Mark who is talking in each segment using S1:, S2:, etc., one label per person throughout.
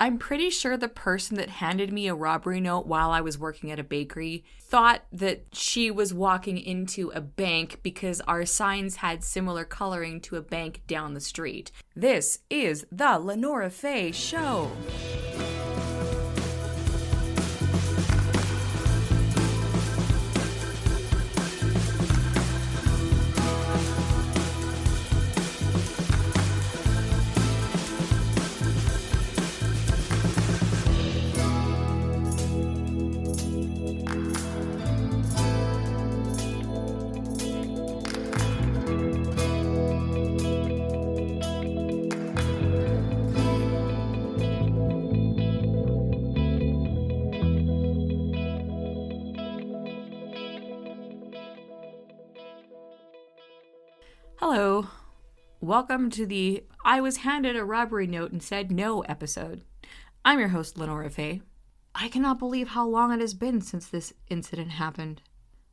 S1: I'm pretty sure the person that handed me a robbery note while I was working at a bakery thought that she was walking into a bank because our signs had similar coloring to a bank down the street. This is the Lenora Faye Show. Hello. Welcome to the I was handed a robbery note and said no episode. I'm your host, Lenora Faye. I cannot believe how long it has been since this incident happened.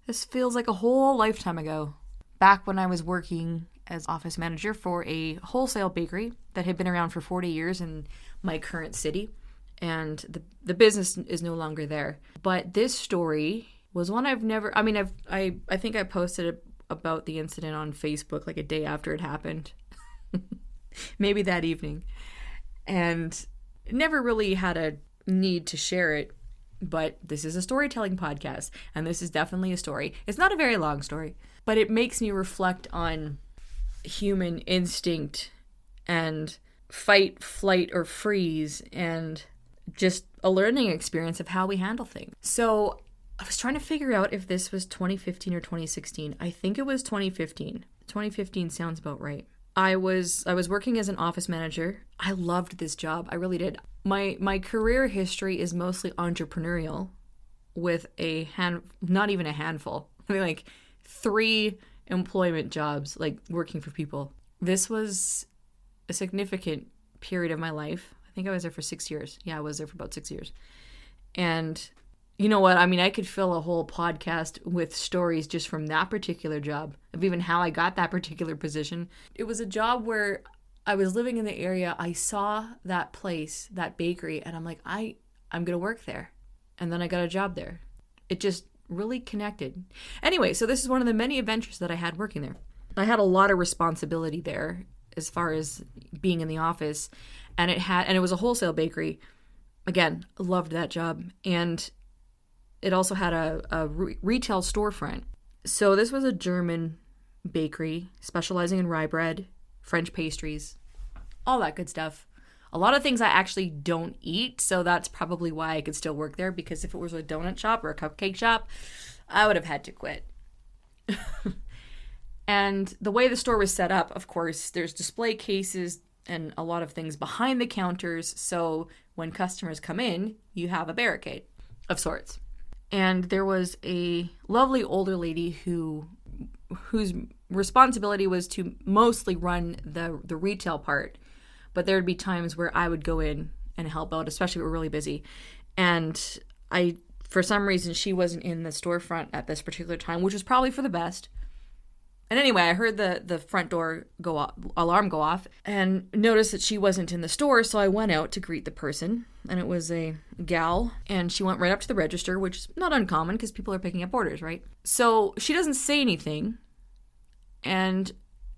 S1: This feels like a whole lifetime ago. Back when I was working as office manager for a wholesale bakery that had been around for 40 years in my current city, and the business is no longer there. But this story was one I've never, I think I posted it about the incident on Facebook like a day after it happened. Maybe that evening. And never really had a need to share it, but this is a storytelling podcast, and this is definitely a story. It's not a very long story, but it makes me reflect on human instinct and fight, flight, or freeze, and just a learning experience of how we handle things. So I was trying to figure out if this was 2015 or 2016. I think it was 2015. 2015 sounds about right. I was working as an office manager. I loved this job. I really did. My career history is mostly entrepreneurial, with not even a handful. I mean, like 3 employment jobs, like working for people. This was a significant period of my life. I think I was there for 6 years. Yeah, I was there for about 6 years. And you know what? I mean, I could fill a whole podcast with stories just from that particular job, of even how I got that particular position. It was a job where I was living in the area. I saw that place, that bakery, and I'm like, I'm going to work there. And then I got a job there. It just really connected. Anyway, so this is one of the many adventures that I had working there. I had a lot of responsibility there as far as being in the office, and it was a wholesale bakery. Again, loved that job. And it also had a retail storefront. So this was a German bakery specializing in rye bread, French pastries, all that good stuff. A lot of things I actually don't eat, so that's probably why I could still work there, because if it was a donut shop or a cupcake shop, I would have had to quit. And the way the store was set up, of course, there's display cases and a lot of things behind the counters, so when customers come in, you have a barricade of sorts. And there was a lovely older lady whose responsibility was to mostly run the retail part. But there would be times where I would go in and help out, especially if we were really busy. And for some reason, she wasn't in the storefront at this particular time, which was probably for the best. And anyway, I heard the front door alarm go off, and noticed that she wasn't in the store, so I went out to greet the person, and it was a gal, and she went right up to the register, which is not uncommon because people are picking up orders, right? So she doesn't say anything, and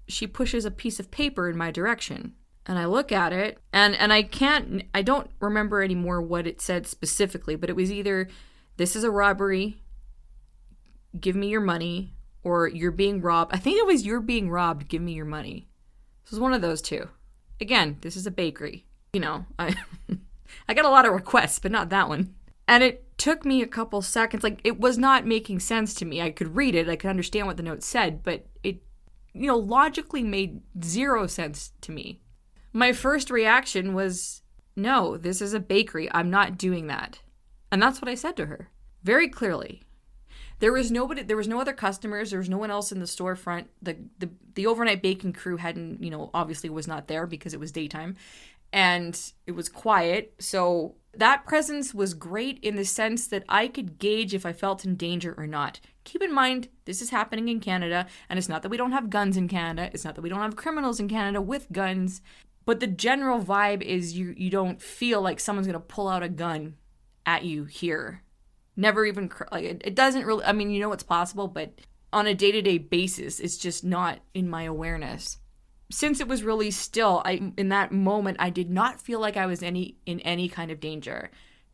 S1: she pushes a piece of paper in my direction, and I look at it, and I don't remember anymore what it said specifically, but it was either, "This is a robbery, give me your money," or "You're being robbed." I think it was "You're being robbed, give me your money." This was one of those two. Again, this is a bakery. You know, I got a lot of requests, but not that one. And it took me a couple seconds. Like, it was not making sense to me. I could read it. I could understand what the note said, but it, logically made 0 sense to me. My first reaction was, no, this is a bakery. I'm not doing that. And that's what I said to her. Very clearly. There was no other customers. There was no one else in the storefront. The overnight baking crew hadn't, obviously was not there because it was daytime, and it was quiet. So that presence was great in the sense that I could gauge if I felt in danger or not. Keep in mind, this is happening in Canada, and it's not that we don't have guns in Canada. It's not that we don't have criminals in Canada with guns, But the general vibe is you don't feel like someone's going to pull out a gun at you here. Never even, like, it doesn't really, I mean, you know it's possible, but on a day-to-day basis, it's just not in my awareness. Since it was really still, in that moment, I did not feel like I was in any kind of danger.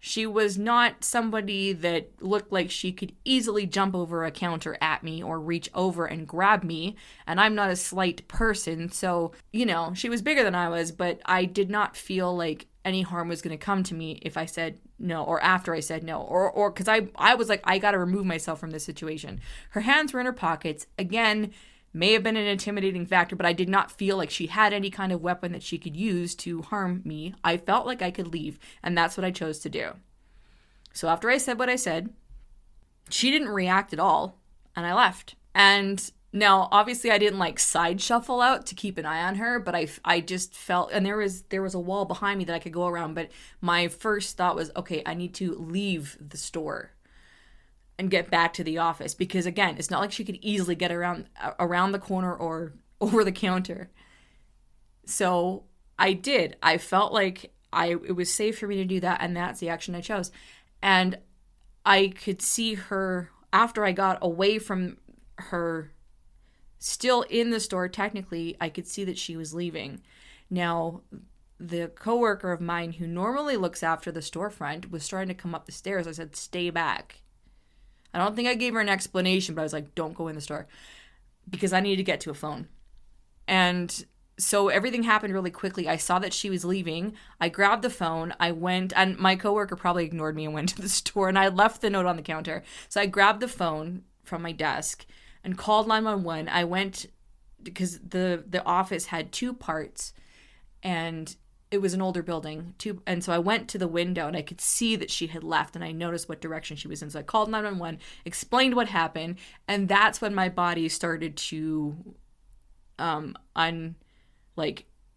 S1: She was not somebody that looked like she could easily jump over a counter at me or reach over and grab me. And I'm not a slight person. So, you know, she was bigger than I was, but I did not feel like any harm was going to come to me if I said no or after I said no. Or because I was like, I got to remove myself from this situation. Her hands were in her pockets. Again, may have been an intimidating factor, but I did not feel like she had any kind of weapon that she could use to harm me. I felt like I could leave, and that's what I chose to do. So after I said what I said, she didn't react at all, and I left. And now, obviously, I didn't like side shuffle out to keep an eye on her, but I just felt, and there was a wall behind me that I could go around, but my first thought was, okay, I need to leave the store and get back to the office, because again, it's not like she could easily get around the corner or over the counter. So I did. I felt like it was safe for me to do that, and that's the action I chose. And I could see her after I got away from her, still in the store technically. I could see that she was leaving. Now, the coworker of mine who normally looks after the storefront was starting to come up the stairs. I said, stay back. I don't think I gave her an explanation, but I was like, don't go in the store, because I needed to get to a phone. And so everything happened really quickly. I saw that she was leaving. I grabbed the phone. I went, and my coworker probably ignored me and went to the store, and I left the note on the counter. So I grabbed the phone from my desk and called 911. I went, because the office had two parts, and it was an older building too, and so I went to the window and I could see that she had left, and I noticed what direction she was in. So I called 911, explained what happened, and that's when my body started to the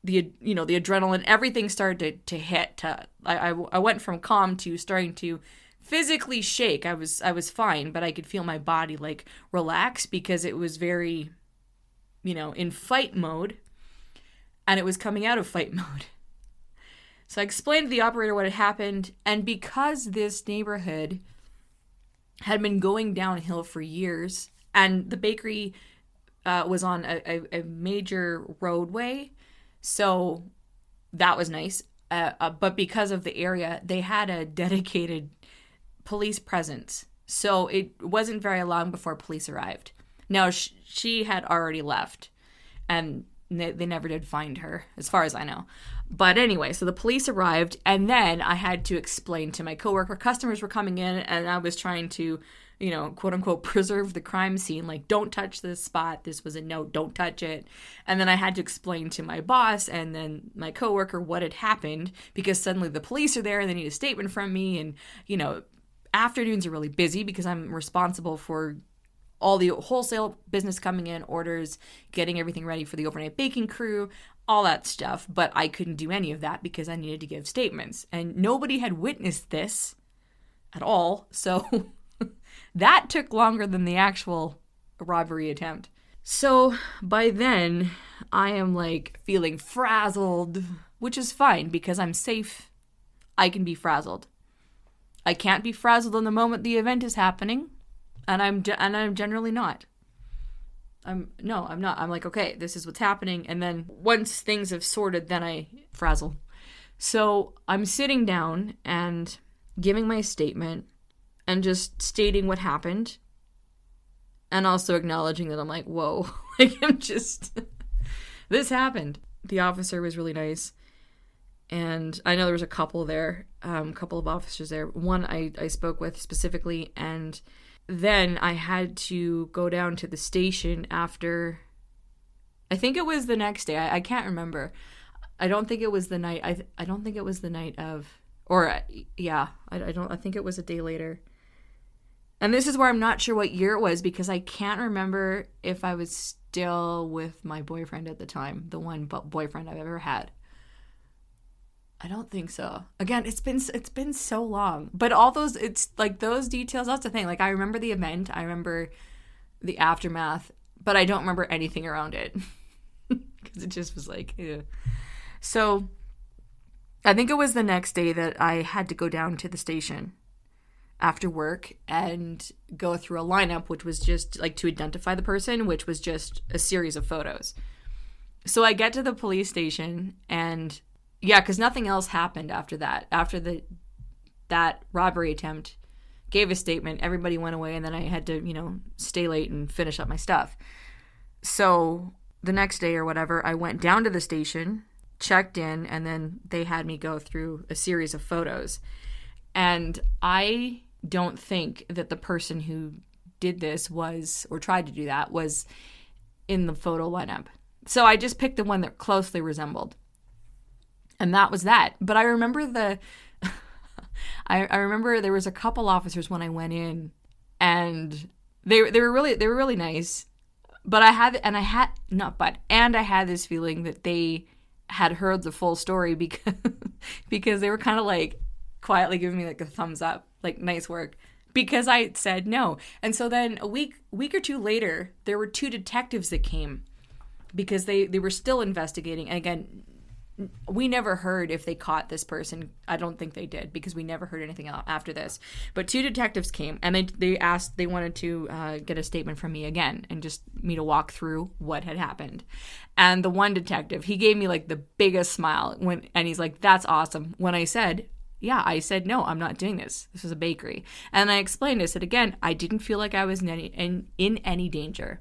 S1: adrenaline, everything started to hit. I went from calm to starting to physically shake. I was fine, but I could feel my body like relax, because it was very, in fight mode, and it was coming out of fight mode. So I explained to the operator what had happened, and because this neighborhood had been going downhill for years, and the bakery was on a major roadway, so that was nice. But because of the area, they had a dedicated police presence, so it wasn't very long before police arrived. Now, she had already left, and they never did find her, as far as I know. But anyway, so the police arrived, and then I had to explain to my coworker, customers were coming in, and I was trying to, quote unquote, preserve the crime scene. Like, don't touch this spot. This was a note. Don't touch it. And then I had to explain to my boss and then my coworker what had happened, because suddenly the police are there and they need a statement from me. And, afternoons are really busy because I'm responsible for all the wholesale business coming in, orders, getting everything ready for the overnight baking crew, all that stuff. But I couldn't do any of that because I needed to give statements. And nobody had witnessed this at all. So that took longer than the actual robbery attempt. So by then, I am like feeling frazzled, which is fine because I'm safe. I can be frazzled. I can't be frazzled in the moment the event is happening. And I'm generally not. I'm not. I'm like, okay, this is what's happening. And then once things have sorted, then I frazzle. So I'm sitting down and giving my statement and just stating what happened. And also acknowledging that I'm like, whoa, this happened. The officer was really nice. And I know there was a couple there, a couple of officers there. One I spoke with specifically, and then I had to go down to the station after, I think it was the next day. I can't remember. I don't think it was the night. I don't think it was the night of, or yeah, I think it was a day later. And this is where I'm not sure what year it was, because I can't remember if I was still with my boyfriend at the time, the one boyfriend I've ever had. I don't think so. Again, it's been so long. But all those, it's like those details, that's the thing. Like, I remember the event, I remember the aftermath, but I don't remember anything around it. Because it just was like, ew. So I think it was the next day that I had to go down to the station after work and go through a lineup, which was just like to identify the person, which was just a series of photos. So I get to the police station and yeah, because nothing else happened after that. After that robbery attempt, gave a statement, everybody went away, and then I had to, stay late and finish up my stuff. So the next day or whatever, I went down to the station, checked in, and then they had me go through a series of photos. And I don't think that the person who did this or tried to do that was in the photo lineup. So I just picked the one that closely resembled. And that was that. But I remember I remember there was a couple officers when I went in, and they were really nice. But I had this feeling that they had heard the full story because they were kind of like quietly giving me like a thumbs up, like nice work, because I said no. And so then a week or two later, there were 2 detectives that came because they were still investigating. And again, we never heard if they caught this person. I don't think they did because we never heard anything after this. But 2 detectives came and they wanted to get a statement from me again and just me to walk through what had happened. And the one detective, he gave me like the biggest smile and he's like, "That's awesome." When I said, no, I'm not doing this. This is a bakery. And I explained, I said, again, I didn't feel like I was in any danger.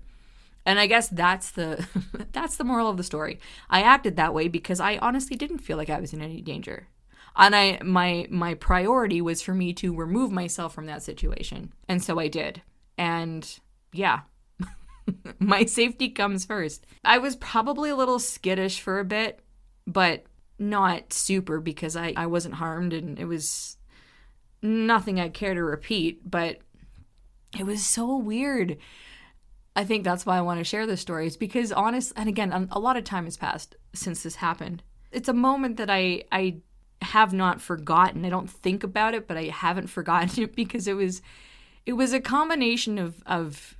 S1: And I guess that's the moral of the story. I acted that way because I honestly didn't feel like I was in any danger. And my priority was for me to remove myself from that situation. And so I did. And yeah, my safety comes first. I was probably a little skittish for a bit, but not super because I wasn't harmed and it was nothing I care to repeat, but it was so weird. I think that's why I want to share this story. It's because and again, a lot of time has passed since this happened. It's a moment that I have not forgotten. I don't think about it, but I haven't forgotten it because it was a combination of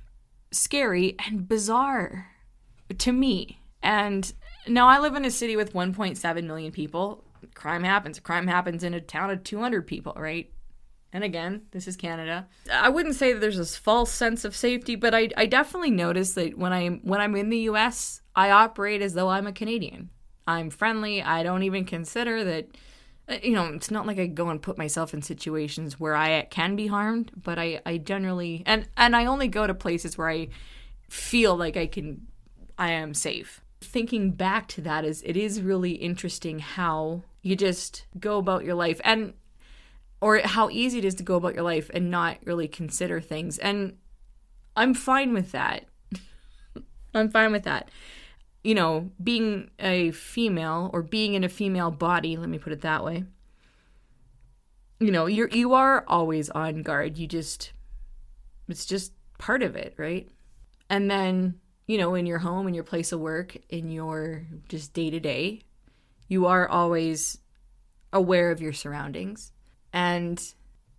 S1: scary and bizarre to me. And now I live in a city with 1.7 million people. Crime happens. Crime happens in a town of 200 people, right? And again, this is Canada. I wouldn't say that there's this false sense of safety, but I definitely notice that when I'm in the US, I operate as though I'm a Canadian. I'm friendly. I don't even consider that, it's not like I go and put myself in situations where I can be harmed, but I generally, and I only go to places where I feel like I am safe. Thinking back to that it is really interesting how you just go about your life or how easy it is to go about your life and not really consider things. And I'm fine with that. I'm fine with that. Being a female or being in a female body, let me put it that way. You are always on guard. It's just part of it, right? And then, in your home, in your place of work, in your just day-to-day, you are always aware of your surroundings. And,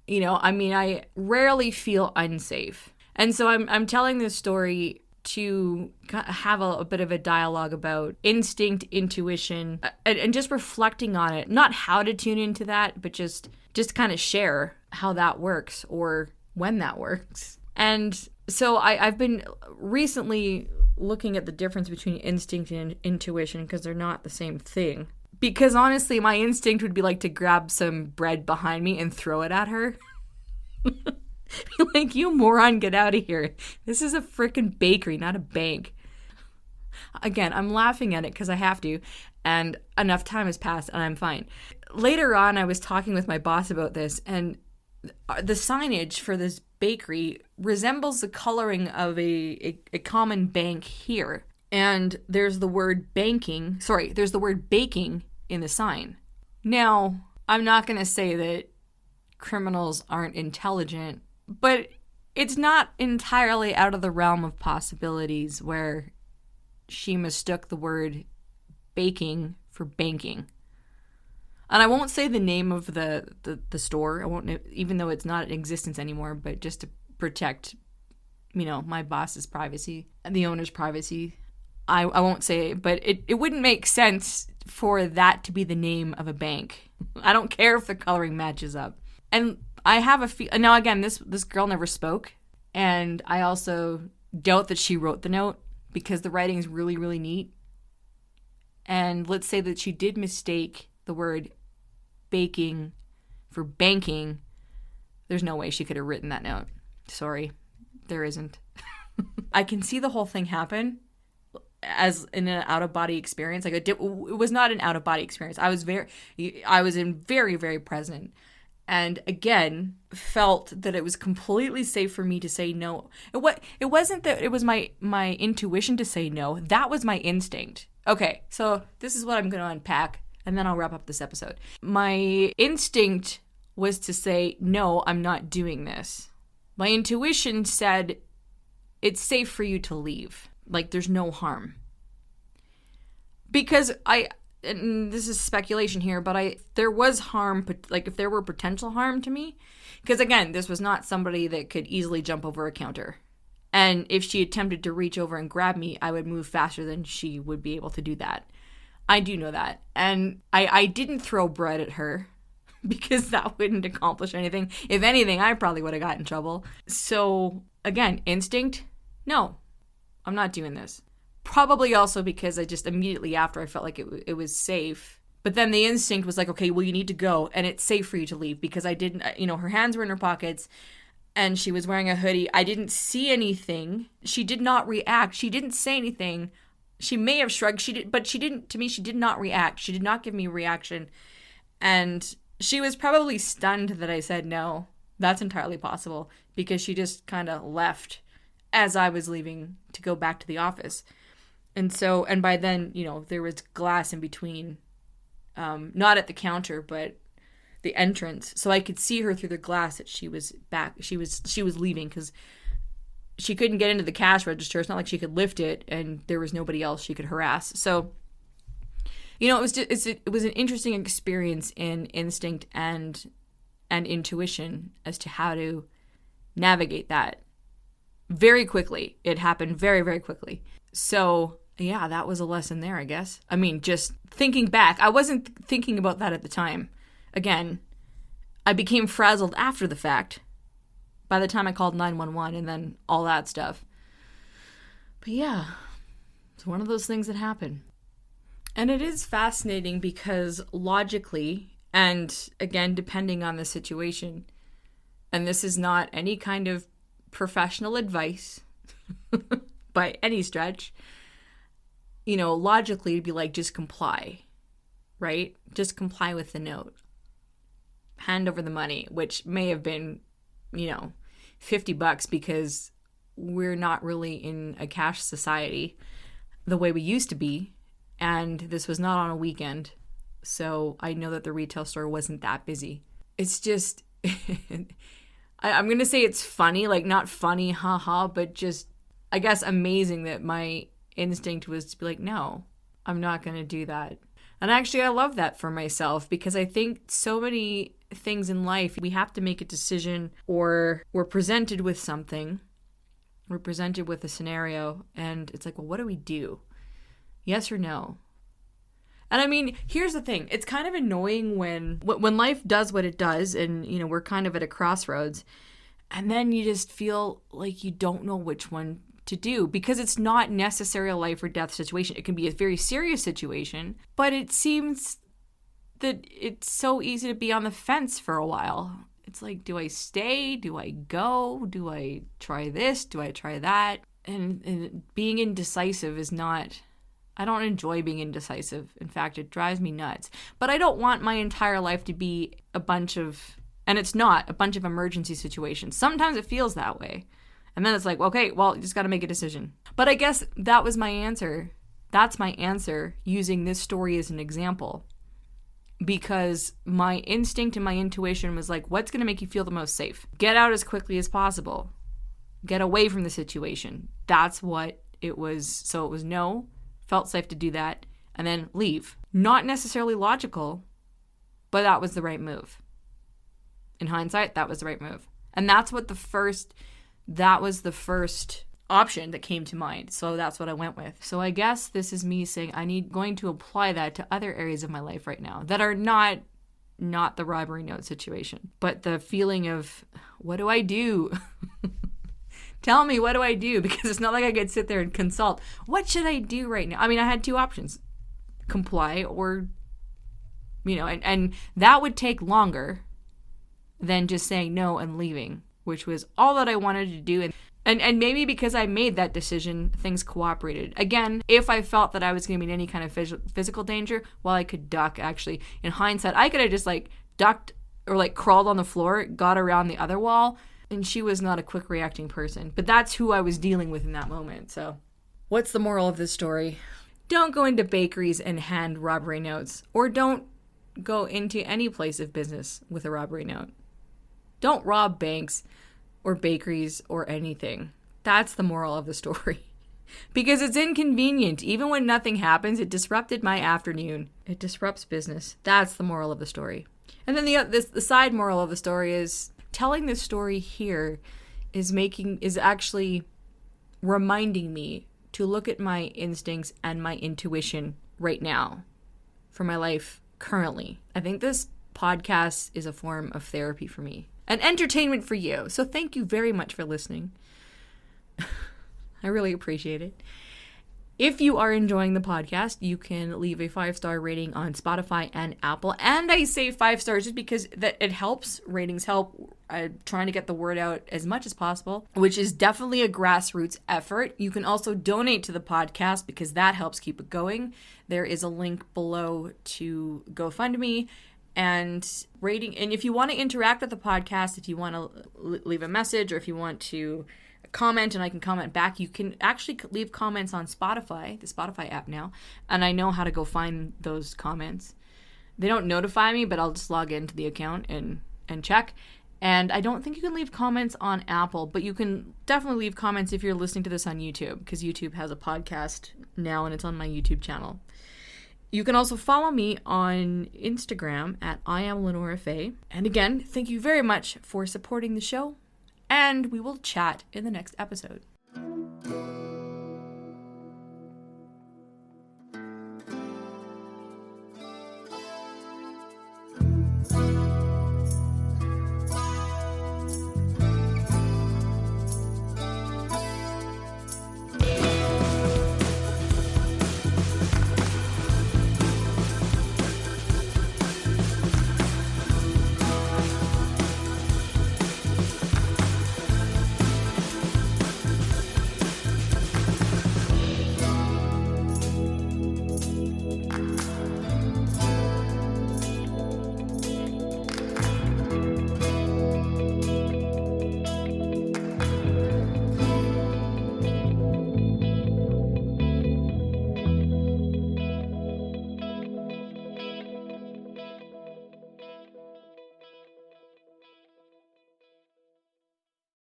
S1: I rarely feel unsafe. And so I'm telling this story to have a bit of a dialogue about instinct, intuition, and just reflecting on it. Not how to tune into that, but just kind of share how that works or when that works. And so I've been recently looking at the difference between instinct and intuition because they're not the same thing. Because honestly, my instinct would be like to grab some bread behind me and throw it at her. Be like, "You moron, get out of here. This is a freaking bakery, not a bank." Again, I'm laughing at it because I have to, and enough time has passed and I'm fine. Later on, I was talking with my boss about this, and the signage for this bakery resembles the coloring of a common bank here. And there's the word baking in the sign. Now, I'm not going to say that criminals aren't intelligent, but it's not entirely out of the realm of possibilities where she mistook the word baking for banking. And I won't say the name of the store. I won't, even though it's not in existence anymore, but just to protect, my boss's privacy and the owner's privacy. I won't say it, but it wouldn't make sense for that to be the name of a bank. I don't care if the coloring matches up. And I have now again, this girl never spoke, and I also doubt that she wrote the note because the writing is really, really neat. And let's say that she did mistake the word baking for banking. There's no way she could have written that note. Sorry, there isn't. I can see the whole thing happen as in an out-of-body experience. Like it was not an out-of-body experience. I was very, very present. And again, felt that it was completely safe for me to say no. It wasn't that it was my intuition to say no. That was my instinct. Okay, so this is what I'm going to unpack, and then I'll wrap up this episode. My instinct was to say, no, I'm not doing this. My intuition said, it's safe for you to leave. Like, there's no harm. Because and this is speculation here, but there was harm, like if there were potential harm to me, because again, this was not somebody that could easily jump over a counter. And if she attempted to reach over and grab me, I would move faster than she would be able to do that. I do know that. And I didn't throw bread at her because that wouldn't accomplish anything. If anything, I probably would have gotten in trouble. So again, instinct, no, I'm not doing this. Probably also because I just immediately after I felt like it was safe. But then the instinct was like, okay, well, you need to go and it's safe for you to leave because I didn't, her hands were in her pockets and she was wearing a hoodie. I didn't see anything. She did not react. She didn't say anything. She may have shrugged, but she didn't, to me, she did not react. She did not give me a reaction. And she was probably stunned that I said no. That's entirely possible because she just kind of left as I was leaving to go back to the office. And by then, there was glass in between, not at the counter, but the entrance. So I could see her through the glass that she was back. She was leaving because she couldn't get into the cash register. It's not like she could lift it and there was nobody else she could harass. So, it was an interesting experience in instinct and intuition as to how to navigate that very quickly. It happened very, very quickly. So yeah, that was a lesson there, I guess. I mean, just thinking back, I wasn't thinking about that at the time. Again, I became frazzled after the fact by the time I called 911 and then all that stuff. But yeah, it's one of those things that happen. And it is fascinating because logically, and again, depending on the situation, and this is not any kind of professional advice by any stretch, logically it'd be like, just comply, right? Just comply with the note. Hand over the money, which may have been, $50 because we're not really in a cash society the way we used to be. And this was not on a weekend. So I know that the retail store wasn't that busy. It's just, I'm going to say it's funny, like not funny, haha, but just, I guess, amazing that my instinct was to be like, no, I'm not going to do that. And actually, I love that for myself because I think so many things in life, we have to make a decision or we're presented with something. We're presented with a scenario and it's like, well, what do we do? Yes or no? And I mean, here's the thing. It's kind of annoying when life does what it does and, we're kind of at a crossroads and then you just feel like you don't know which one to do because it's not necessarily a life or death situation. It can be a very serious situation, but it seems that it's so easy to be on the fence for a while. It's like, do I stay? Do I go? Do I try this? Do I try that? And being indecisive is not... I don't enjoy being indecisive. In fact, it drives me nuts. But I don't want my entire life to be a bunch of... And it's not a bunch of emergency situations. Sometimes it feels that way. And then it's like, okay, well, you just got to make a decision. But I guess that was my answer. That's my answer using this story as an example. Because my instinct and my intuition was like, what's going to make you feel the most safe? Get out as quickly as possible. Get away from the situation. That's what it was. So it was no, felt safe to do that, and then leave. Not necessarily logical, but that was the right move. In hindsight, that was the right move. And that was the first option that came to mind. So that's what I went with. So I guess this is me saying going to apply that to other areas of my life right now that are not the robbery note situation, but the feeling of, what do I do? Tell me, what do I do? Because it's not like I could sit there and consult. What should I do right now? I mean, I had two options: comply or, and that would take longer than just saying no and leaving, which was all that I wanted to do. And maybe because I made that decision, things cooperated. Again, if I felt that I was going to be in any kind of physical danger, well, I could duck. Actually, in hindsight, I could have just ducked or crawled on the floor, got around the other wall. And she was not a quick reacting person. But that's who I was dealing with in that moment. So what's the moral of this story? Don't go into bakeries and hand robbery notes. Or don't go into any place of business with a robbery note. Don't rob banks or bakeries or anything. That's the moral of the story. Because it's inconvenient. Even when nothing happens, it disrupted my afternoon. It disrupts business. That's the moral of the story. And then the side moral of the story is, telling this story here is actually reminding me to look at my instincts and my intuition right now for my life currently. I think this podcast is a form of therapy for me and entertainment for you. So thank you very much for listening. I really appreciate it. If you are enjoying the podcast, you can leave a 5-star rating on Spotify and Apple. And I say 5 stars just because that it helps. Ratings help. I'm trying to get the word out as much as possible, which is definitely a grassroots effort. You can also donate to the podcast because that helps keep it going. There is a link below to GoFundMe and rating. And if you want to interact with the podcast, if you want to leave a message or if you want to comment and I can comment back, you can actually leave comments on Spotify, the Spotify app now, and I know how to go find those comments. They don't notify me, but I'll just log into the account and check. And I don't think you can leave comments on Apple, but you can definitely leave comments if you're listening to this on YouTube, because YouTube has a podcast now and it's on my YouTube channel. You can also follow me on Instagram at @IamLenoraFaye. And again, thank you very much for supporting the show. And we will chat in the next episode.